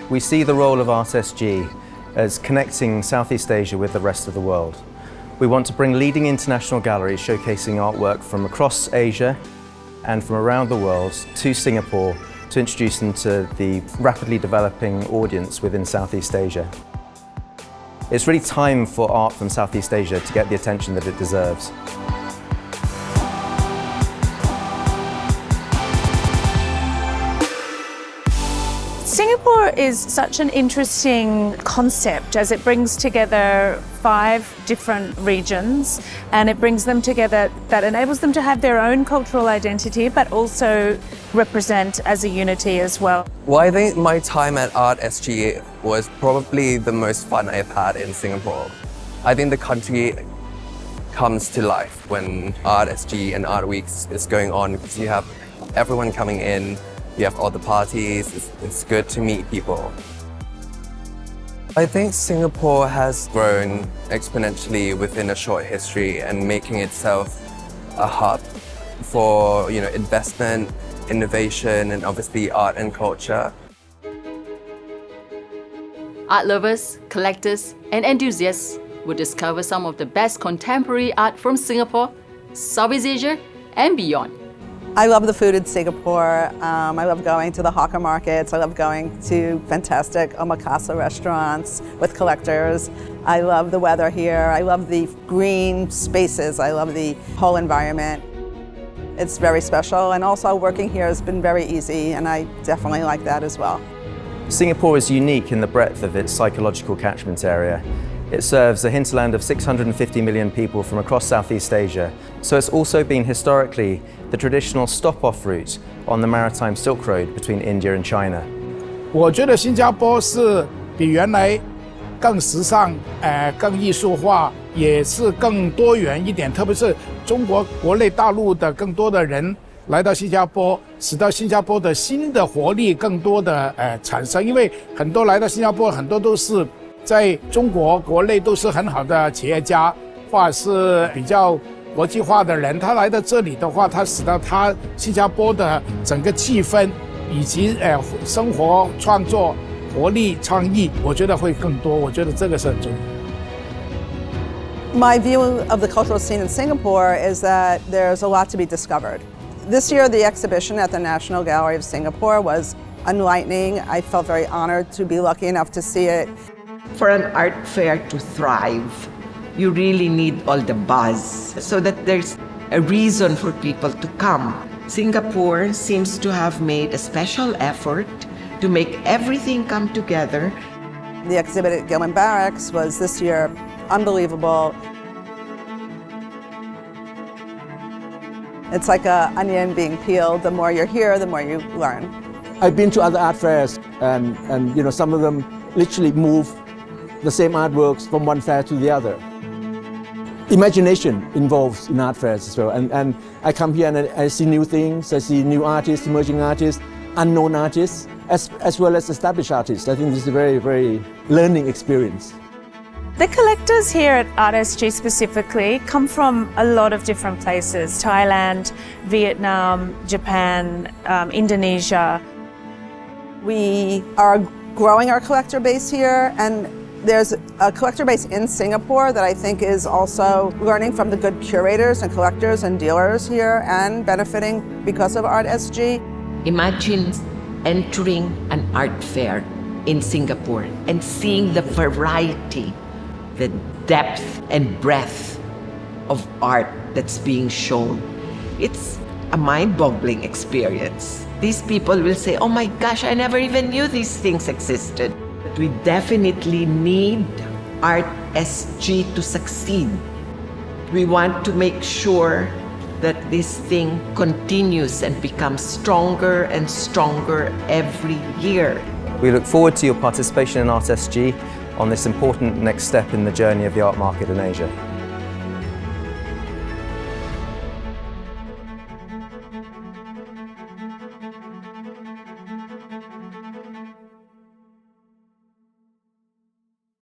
We see the role of ArtSG as connecting Southeast Asia with the rest of the world. We want to bring leading international galleries showcasing artwork from across Asia and from around the world to Singapore to introduce them to the rapidly developing audience within Southeast Asia. It's really time for art from Southeast Asia to get the attention that it deserves. Singapore is such an interesting concept as it brings together 5 different regions, and it brings them together that enables them to have their own cultural identity but also represent as a unity as well. Well, I think my time at ArtSG was probably the most fun I've had in Singapore. I think the country comes to life when ArtSG and Art Weeks is going on because you have everyone coming in. You have all the parties, it's good to meet people. I think Singapore has grown exponentially within a short history and making itself a hub for investment, innovation, and obviously art and culture. Art lovers, collectors, and enthusiasts will discover some of the best contemporary art from Singapore, Southeast Asia, and beyond. I love the food in Singapore. I love going to the hawker markets. I love going to fantastic omakase restaurants with collectors. I love the weather here. I love the green spaces. I love the whole environment. It's very special, and also working here has been very easy, and I definitely like that as well. Singapore is unique in the breadth of its psychological catchment area. It serves a hinterland of 650 million people from across Southeast Asia, so it's also been historically the traditional stop-off route on the maritime Silk Road between India and China. 我觉得新加坡是比原来更时尚，更艺术化，也是更多元一点。特别是中国国内大陆的更多的人来到新加坡，使到新加坡的新的活力更多的产生。因为很多来到新加坡，很多都是在中国国内都是很好的企业家，或者是比较国际化的人。他来到这里的话，他使到他新加坡的整个气氛以及生活创作活力创意，我觉得会更多。我觉得这个是很重要。My view of the cultural scene in Singapore is that there's a lot to be discovered. This year, the exhibition at the National Gallery of Singapore was enlightening. I felt very honored to be lucky enough to see it. For an art fair to thrive, you really need all the buzz so that there's a reason for people to come. Singapore seems to have made a special effort to make everything come together. The exhibit at Gilman Barracks was this year unbelievable. It's like an onion being peeled. The more you're here, the more you learn. I've been to other art fairs and some of them literally move the same artworks from one fair to the other. Imagination involves in art fairs as well, and I come here and I see new things, I see new artists, emerging artists, unknown artists, as well as established artists. I think this is a very, very learning experience. The collectors here at ArtSG specifically come from a lot of different places: Thailand, Vietnam, Japan, Indonesia. We are growing our collector base here, and there's a collector base in Singapore that I think is also learning from the good curators and collectors and dealers here and benefiting because of ArtSG. Imagine entering an art fair in Singapore and seeing the variety, the depth and breadth of art that's being shown. It's a mind-boggling experience. These people will say, oh my gosh, I never even knew these things existed. We definitely need ArtSG to succeed. We want to make sure that this thing continues and becomes stronger and stronger every year. We look forward to your participation in ArtSG on this important next step in the journey of the art market in Asia.